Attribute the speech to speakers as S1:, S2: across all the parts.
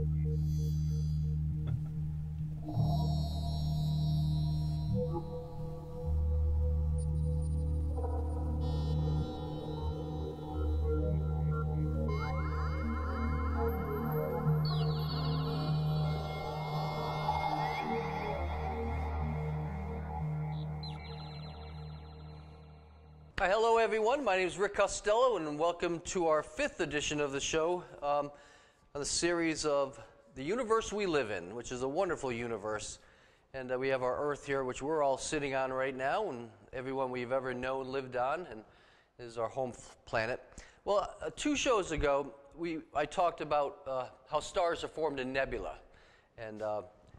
S1: Hi, hello everyone. My name is Rick Costello, and welcome to our 5th edition of the show on the series of The Universe We Live In, which is a wonderful universe. And we have our Earth here, which we're all sitting on right now, and everyone we've ever known lived on, and is our home planet. Well, 2 shows ago, I talked about how stars are formed in nebula. And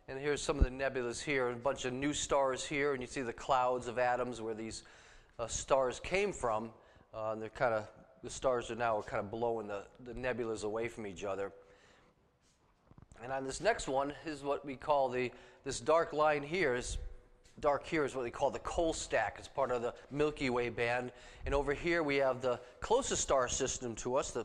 S1: here's some of the nebulas here, a bunch of new stars here, and you see the clouds of atoms where these stars came from. They're the stars are now kind of blowing the nebulas away from each other. And on this next one is what we call this dark line here. Dark here is what we call the Coal Stack. It's part of the Milky Way band. And over here we have the closest star system to us, the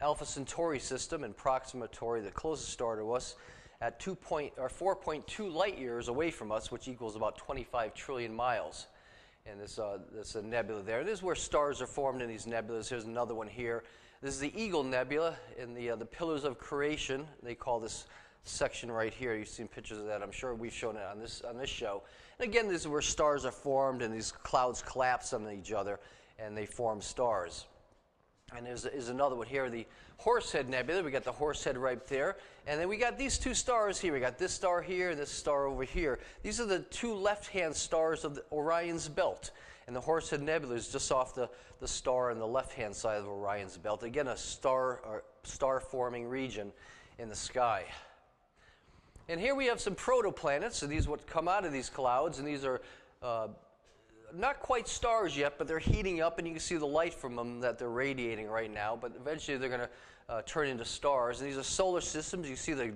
S1: Alpha Centauri system, and Proxima Tauri, the closest star to us, at 4.2 light years away from us, which equals about 25 trillion miles. And this nebula there. This is where stars are formed in these nebulas. Here's another one here. This is the Eagle Nebula in the Pillars of Creation. They call this section right here. You've seen pictures of that. I'm sure we've shown it on this show. And again, this is where stars are formed, and these clouds collapse on each other, and they form stars. And there's another one here, the Horsehead Nebula. We got the Horsehead right there. And then we got these 2 stars here. We got this star here and this star over here. These are the 2 left-hand stars of the Orion's Belt. And the Horsehead Nebula is just off the star on the left-hand side of Orion's Belt. Again, a star-forming region in the sky. And here we have some protoplanets. So these what come out of these clouds, and these are not quite stars yet, but they're heating up, and you can see the light from them that they're radiating right now. But eventually they're going to turn into stars. And these are solar systems. You see the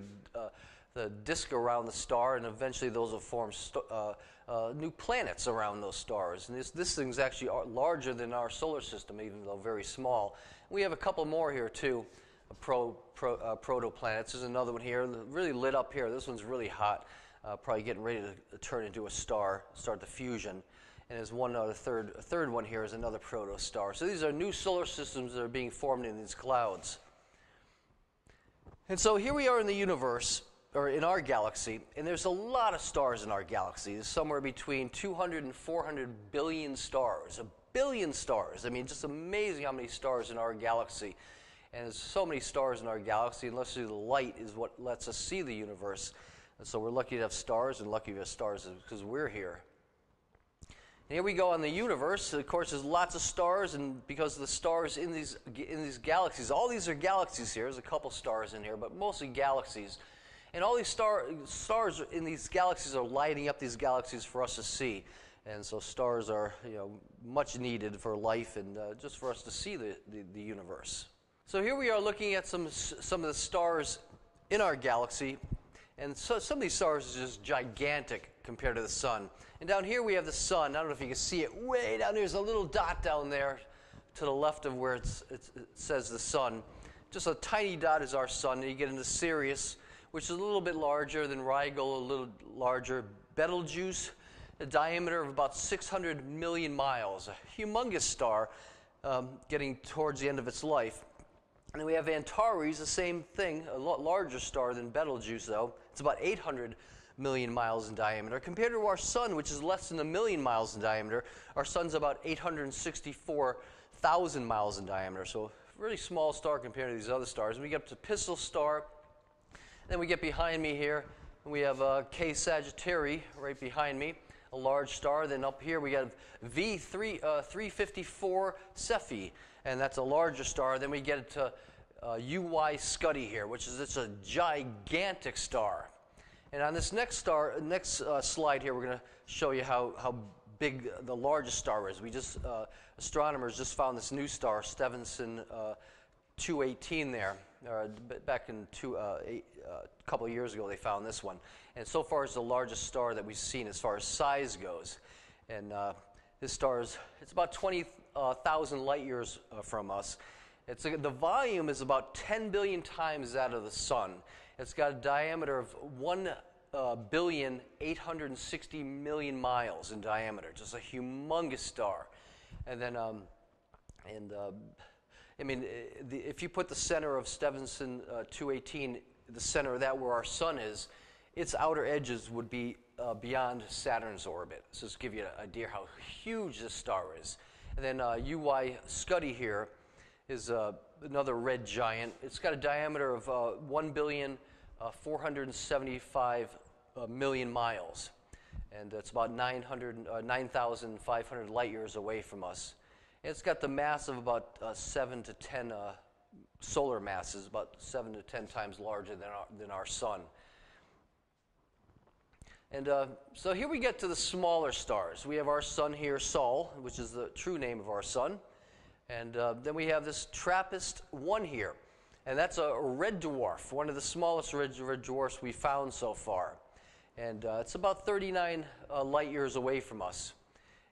S1: disk around the star, and eventually those will form new planets around those stars. And this thing's actually larger than our solar system, even though very small. We have a couple more here too, protoplanets. There's another one here, really lit up here. This one's really hot, probably getting ready to turn into a star, start the fusion. And there's a third one here is another protostar. So these are new solar systems that are being formed in these clouds. And so here we are in the universe, or in our galaxy, and there's a lot of stars in our galaxy. There's somewhere between 200 and 400 billion stars. 1 billion stars. I mean, just amazing how many stars in our galaxy. And there's so many stars in our galaxy, and the light is what lets us see the universe. And so we're lucky to have stars, and lucky to have stars because we're here. Here we go on the universe. Of course, there's lots of stars, and because of the stars in these galaxies, all these are galaxies here. There's a couple stars in here, but mostly galaxies. And all these stars in these galaxies are lighting up these galaxies for us to see. And so stars are, much needed for life and just for us to see the universe. So here we are looking at some of the stars in our galaxy. And so some of these stars are just gigantic compared to the sun. And down here we have the sun. I don't know if you can see it. Way down there's a little dot down there to the left of where it says the sun. Just a tiny dot is our sun. And you get into Sirius, which is a little bit larger than Rigel, a little larger. Betelgeuse, a diameter of about 600 million miles. A humongous star getting towards the end of its life. And then we have Antares, the same thing, a lot larger star than Betelgeuse, though. It's about 800 million miles in diameter. Compared to our sun, which is less than 1 million miles in diameter, our sun's about 864,000 miles in diameter. So a really small star compared to these other stars. And we get up to Pistol Star. Then we get behind me here, and we have K Sagittarii right behind me, a large star. Then up here we have V354 Cepheid, and that's a larger star. Then we get to UY Scuti here, which is a gigantic star. And on this next slide here, we're going to show you how big the largest star is. Astronomers just found this new star, Stephenson 218 there. Back in a couple of years ago, they found this one. And so far, it's the largest star that we've seen as far as size goes. And this star it's about 20,000 light years from us. The volume is about 10 billion times that of the sun. It's got a diameter of 1,860,000,000 miles in diameter. Just a humongous star. And then, if you put the center of Stephenson 218, the center of that where our sun is, its outer edges would be beyond Saturn's orbit. So just to give you an idea how huge this star is. And then UY Scuti here is another red giant. It's got a diameter of 1,475,000,000 miles. And it's about 9,500 light years away from us. And it's got the mass of about 7 to 10 solar masses, about 7 to 10 times larger than our sun. And so here we get to the smaller stars. We have our sun here, Sol, which is the true name of our sun. And then we have this TRAPPIST-1 here. And that's a red dwarf, one of the smallest red dwarfs we found so far. And it's about 39 light years away from us.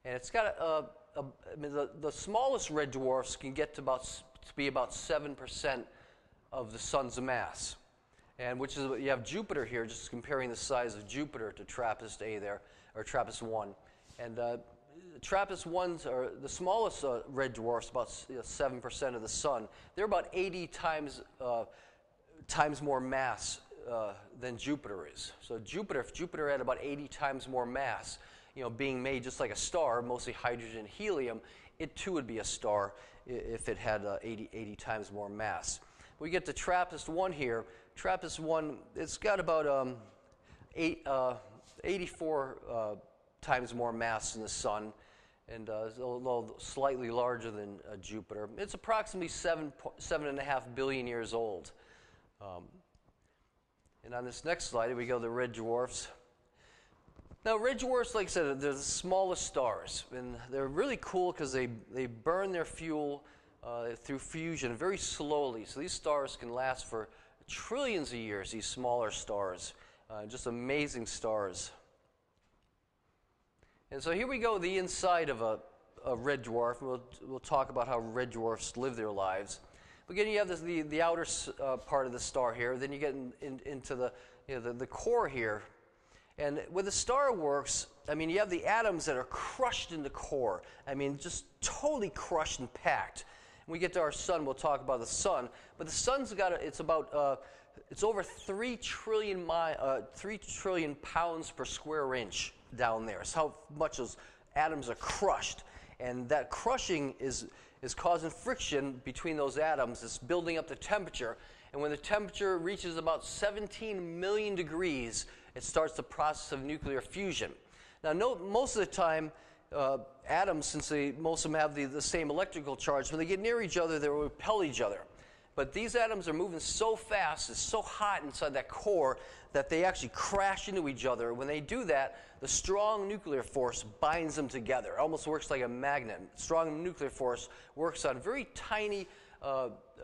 S1: And it's got the smallest red dwarfs can get to be about 7% of the sun's mass. And which is, you have Jupiter here, just comparing the size of Jupiter to TRAPPIST-A there, or TRAPPIST-1. And TRAPPIST-1s are the smallest red dwarfs, about 7% of the sun. They're about 80 times more mass than Jupiter is. So if Jupiter had about 80 times more mass, being made just like a star, mostly hydrogen and helium, it too would be a star if it had 80 times more mass. We get to TRAPPIST-1 here. TRAPPIST-1, it's got about 84 times more mass than the sun, and it's a little slightly larger than Jupiter. It's approximately 7.5 billion years old. And on this next slide, we go to the red dwarfs. Now, red dwarfs, like I said, they're the smallest stars, and they're really cool because they burn their fuel through fusion very slowly. So these stars can last for trillions of years, these smaller stars. Just amazing stars. And so here we go, the inside of a red dwarf. We'll talk about how red dwarfs live their lives. Again, you have the outer part of the star here. Then you get into the core here. And when the star works, you have the atoms that are crushed in the core. Just totally crushed and packed. When we get to our sun, we'll talk about the sun. But the sun's it's over 3 trillion pounds per square inch down there. It's how much those atoms are crushed. And that crushing is causing friction between those atoms. It's building up the temperature. And when the temperature reaches about 17 million degrees, it starts the process of nuclear fusion. Now, note, most of the time, atoms, since most of them have the same electrical charge, when they get near each other, they repel each other. But these atoms are moving so fast, it's so hot inside that core, that they actually crash into each other. When they do that, the strong nuclear force binds them together. It almost works like a magnet. Strong nuclear force works on very tiny,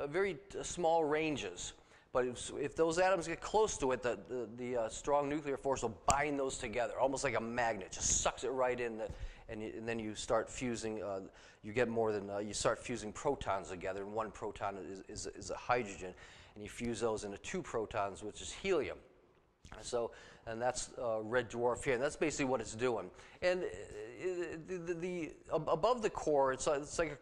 S1: very small ranges. But if those atoms get close to it, the strong nuclear force will bind those together, almost like a magnet. Just sucks it right in, and then you start fusing. You get more than you start fusing protons together, and one proton is a hydrogen, and you fuse those into 2 protons, which is helium. And that's red dwarf here, and that's basically what it's doing. And above the core, it's like a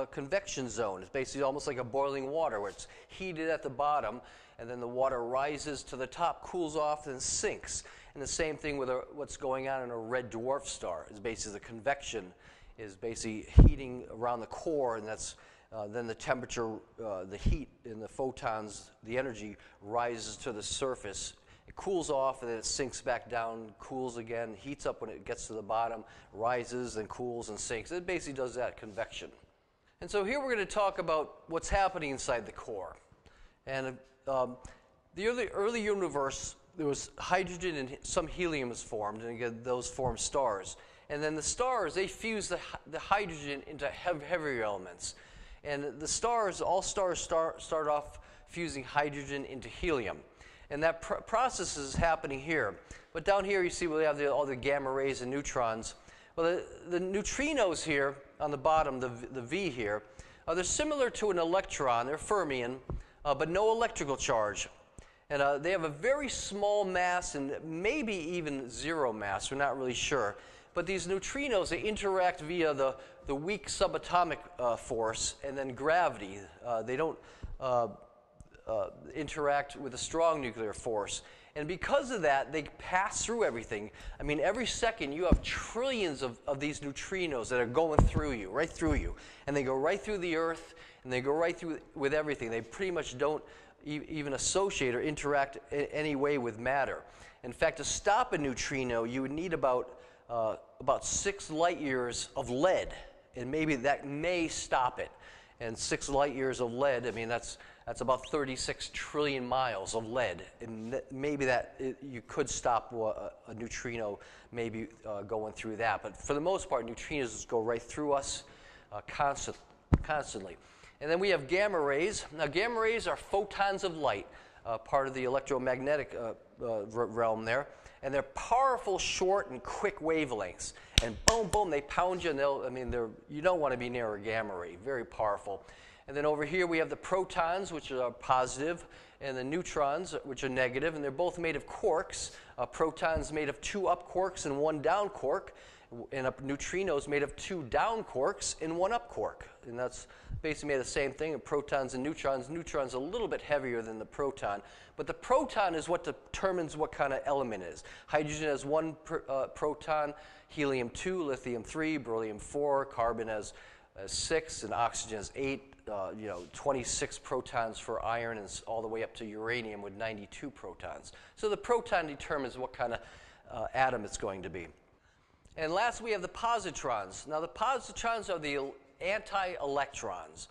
S1: convection zone. It's basically almost like a boiling water, where it's heated at the bottom, and then the water rises to the top, cools off, and sinks. And the same thing with what's going on in a red dwarf star. Is basically the convection is basically heating around the core, and that's then the temperature, the heat in the photons, the energy rises to the surface. It cools off, and then it sinks back down, cools again, heats up when it gets to the bottom, rises, then cools and sinks. It basically does that, convection. And so here we're going to talk about what's happening inside the core. And the early universe, there was hydrogen and some helium was formed, and again, those formed stars. And then the stars, they fuse the hydrogen into heavier elements. And all stars start off fusing hydrogen into helium. And that process is happening here. But down here you see we have all the gamma rays and neutrons. Well, the neutrinos here on the bottom, the V here, They're similar to an electron. They're fermion, but no electrical charge. And they have a very small mass and maybe even zero mass. We're not really sure. But these neutrinos, they interact via the weak subatomic force and then gravity. They don't interact with a strong nuclear force. And because of that, they pass through everything. I mean, every second you have trillions of these neutrinos that are going through you, right through you. And they go right through the Earth, and they go right through with everything. They pretty much don't even associate or interact in any way with matter. In fact, to stop a neutrino, you would need about 6 light years of lead, and maybe that may stop it. And 6 light years of lead, I mean, that's about 36 trillion miles of lead. And maybe you could stop a neutrino maybe going through that. But for the most part, neutrinos just go right through us constantly. And then we have gamma rays. Now, gamma rays are photons of light, part of the electromagnetic realm there. And they're powerful, short, and quick wavelengths. And boom, boom, they pound you, and you don't want to be near a gamma ray. Very powerful. And then over here we have the protons, which are positive, and the neutrons, which are negative, and they're both made of quarks. Protons made of 2 up quarks and 1 down quark, and a neutrino is made of 2 down quarks and 1 up quark. And that's basically made the same thing, and protons and neutrons. Neutrons a little bit heavier than the proton, but the proton is what determines what kind of element it is. Hydrogen has 1 proton, helium 2, lithium 3, beryllium 4, carbon has 6, and oxygen has 8. 26 protons for iron, and all the way up to uranium with 92 protons. So the proton determines what kind of atom it's going to be. And last, we have the positrons. Now, the positrons are the anti-electrons.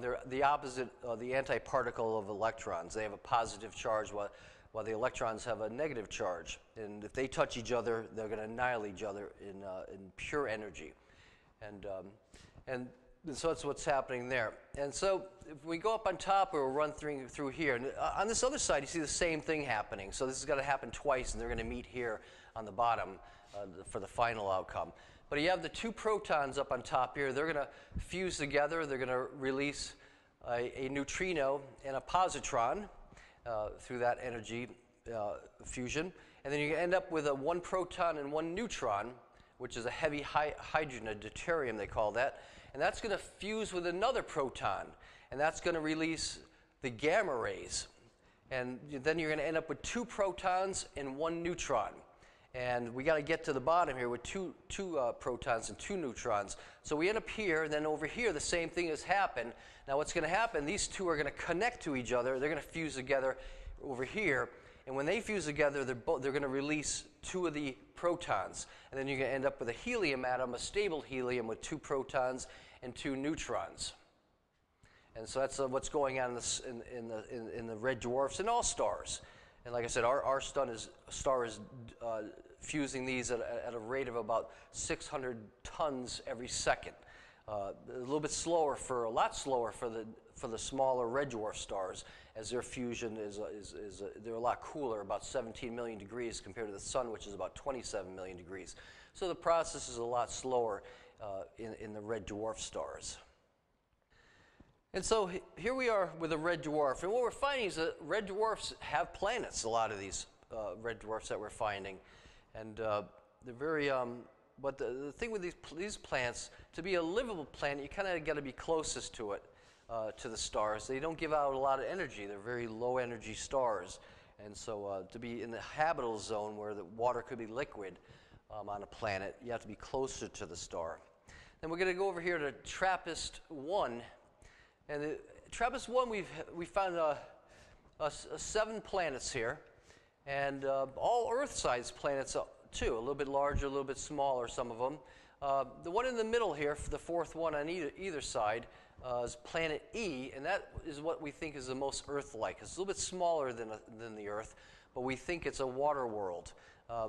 S1: They're the opposite, the antiparticle of electrons. They have a positive charge while the electrons have a negative charge. And if they touch each other, they're going to annihilate each other in pure energy. And so that's what's happening there. And so if we go up on top, we'll run through here. And on this other side, you see the same thing happening. So this is going to happen twice, and they're going to meet here on the bottom for the final outcome. But you have the 2 protons up on top here. They're going to fuse together. They're going to release a neutrino and a positron through that energy fusion. And then you end up with a 1 proton and 1 neutron, which is a heavy hydrogen, a deuterium they call that. And that's going to fuse with another proton, and that's going to release the gamma rays. And then you're going to end up with 2 protons and 1 neutron. And we got to get to the bottom here with two protons and 2 neutrons. So we end up here, and then over here the same thing has happened. Now what's going to happen, these 2 are going to connect to each other. They're going to fuse together over here. And when they fuse together, they're going to release 2 of the protons. And then you're going to end up with a helium atom, a stable helium with 2 protons and 2 neutrons. And so that's what's going on in the red dwarfs and all stars. And like I said, our star is fusing these at a rate of about 600 tons every second. A lot slower for the smaller red dwarf stars, as their fusion they're a lot cooler, about 17 million degrees compared to the sun, which is about 27 million degrees. So the process is a lot slower in the red dwarf stars. And so here we are with a red dwarf, and what we're finding is that red dwarfs have planets. A lot of these red dwarfs that we're finding, and they're very. But the thing with these planets, to be a livable planet, you kind of got to be closest to it, to the stars. They don't give out a lot of energy. They're very low energy stars, and so to be in the habitable zone where the water could be liquid on a planet, you have to be closer to the star. Then we're going to go over here to TRAPPIST-1. And TRAPPIST-1, we found 7 planets here, and all Earth-sized planets too, a little bit larger, a little bit smaller, some of them. The one in the middle here, the 4th one on either side, is planet E, and that is what we think is the most Earth-like. It's a little bit smaller than the Earth, but we think it's a water world.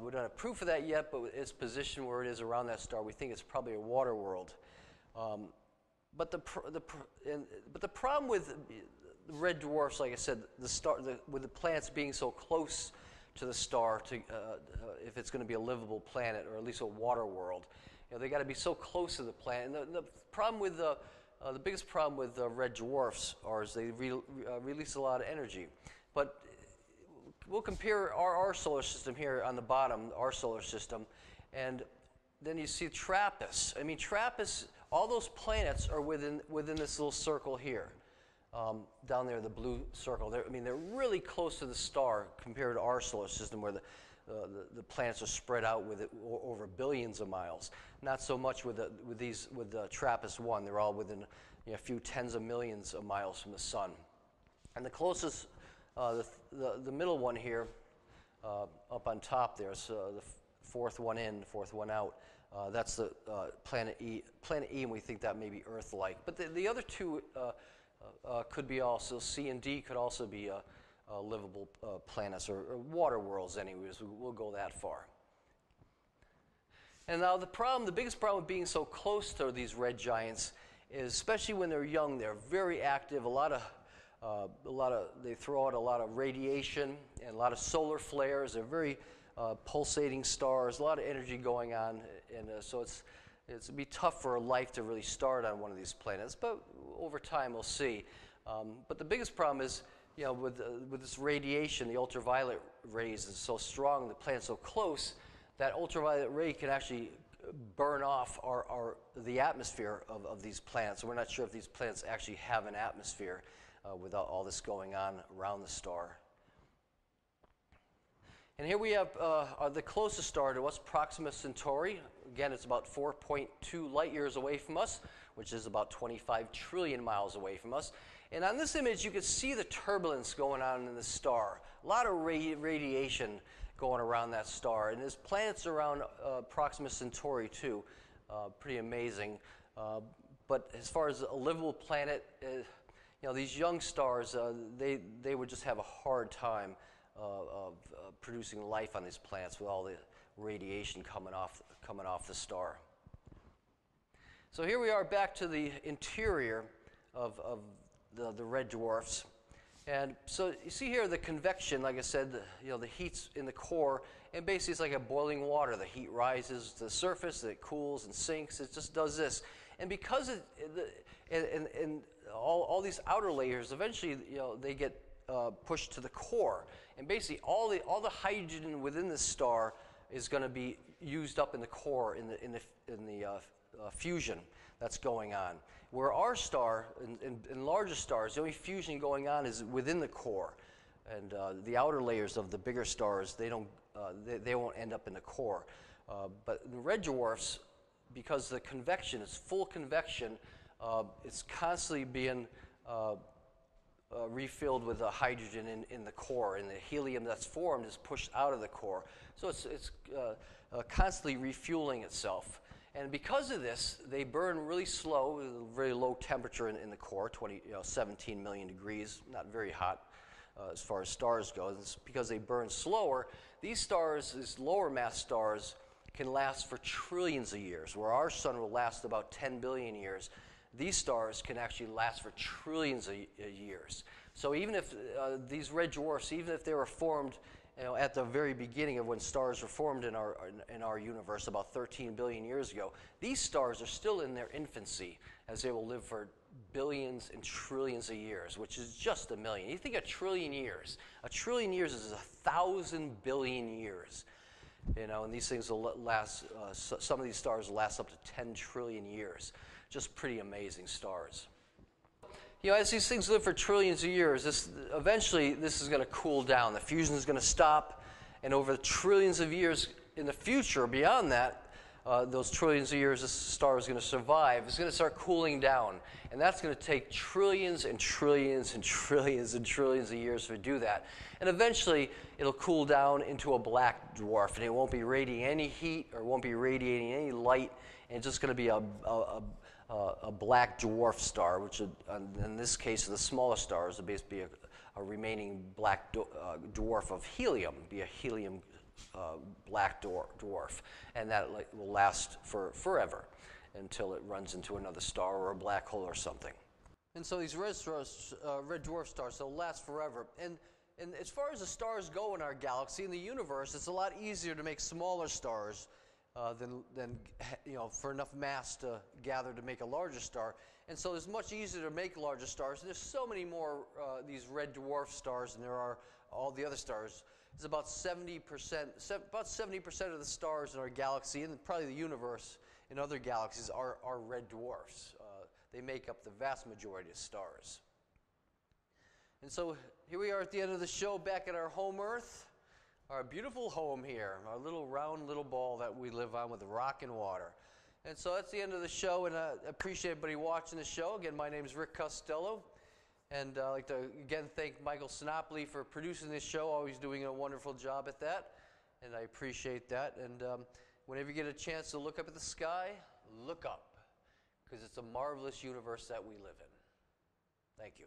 S1: We don't have proof of that yet, but its position where it is around that star, we think it's probably a water world. But the problem with red dwarfs, like I said, with the planets being so close to the star, if it's going to be a livable planet or at least a water world, they got to be so close to the planet. And the problem with the biggest problem with red dwarfs is they release a lot of energy. But we'll compare our solar system here on the bottom, our solar system, and then you see TRAPPIST. I mean, TRAPPIST, all those planets are within this little circle here. Down there, the blue circle. They're really close to the star compared to our solar system, where the planets are spread out over billions of miles. Not so much with TRAPPIST-1. They're all within a few tens of millions of miles from the sun. And the closest, the middle one here, up on top there, so the fourth one in, fourth one out. That's the planet E. Planet E, and we think that may be Earth-like. But the other two could be also, C and D could also be livable planets or water worlds anyways. We'll go that far. And now the biggest problem with being so close to these red giants is, especially when they're young, they're very active. They throw out a lot of radiation and a lot of solar flares. They're very pulsating stars, a lot of energy going on, and so it'd be tough for life to really start on one of these planets. But over time, we'll see. But the biggest problem is, with this radiation, the ultraviolet rays is so strong, the planet's so close, that ultraviolet ray can actually burn off the atmosphere of these planets. So we're not sure if these planets actually have an atmosphere without all this going on around the star. And here we have the closest star to us, Proxima Centauri. Again, it's about 4.2 light years away from us, which is about 25 trillion miles away from us. And on this image, you can see the turbulence going on in the star. A lot of radiation going around that star. And there's planets around Proxima Centauri, too. Pretty amazing. But as far as a livable planet, these young stars, they would just have a hard time of producing life on these planets with all the radiation coming off the star. So here we are back to the interior of the red dwarfs. And so you see here the convection, like I said, the heat's in the core, and basically it's like a boiling water. The heat rises to the surface, it cools and sinks. It just does this. And because all these outer layers, eventually they get pushed to the core, and basically all the hydrogen within the star is going to be used up in the core in the fusion that's going on. Where our star, in larger stars, the only fusion going on is within the core, and the outer layers of the bigger stars, they won't end up in the core. But in red dwarfs, because the convection is full convection, it's constantly being refilled with the hydrogen in the core, and the helium that's formed is pushed out of the core. So it's constantly refueling itself. And because of this, they burn really slow, very low temperature in the core, 17 million degrees, not very hot as far as stars go. It's because they burn slower. These stars, these lower mass stars, can last for trillions of years, where our sun will last about 10 billion years. These stars can actually last for trillions of years. So even if these red dwarfs, even if they were formed at the very beginning of when stars were formed in our universe about 13 billion years ago, these stars are still in their infancy, as they will live for billions and trillions of years, which is just a million. You think a trillion years is 1,000 billion years. And these things will last, some of these stars will last up to 10 trillion years. Just pretty amazing stars. As these things live for trillions of years, eventually this is going to cool down. The fusion is going to stop, and over the trillions of years in the future, beyond that, those trillions of years this star is going to survive. It's going to start cooling down, and that's going to take trillions and trillions and trillions and trillions of years to do that. And eventually, it'll cool down into a black dwarf, and it won't be radiating any heat or won't be radiating any light, and it's just going to be a black dwarf star, which in this case, the smallest stars would basically be a remaining black dwarf of helium, be a helium black dwarf, and that will last for forever until it runs into another star or a black hole or something. And so these red dwarf stars, they'll last forever. And as far as the stars go in our galaxy, in the universe, it's a lot easier to make smaller stars than for enough mass to gather to make a larger star. And so it's much easier to make larger stars. There's so many more these red dwarf stars than there are all the other stars. It's about 70% of the stars in our galaxy and probably the universe in other galaxies are red dwarfs. They make up the vast majority of stars. And so here we are at the end of the show, back at our home Earth, our beautiful home here, our little round little ball that we live on with rock and water. And so that's the end of the show, and I appreciate everybody watching the show. Again, my name is Rick Costello, and I'd like to again thank Michael Sinopoli for producing this show, always doing a wonderful job at that, and I appreciate that. And whenever you get a chance to look up at the sky, look up, because it's a marvelous universe that we live in. Thank you.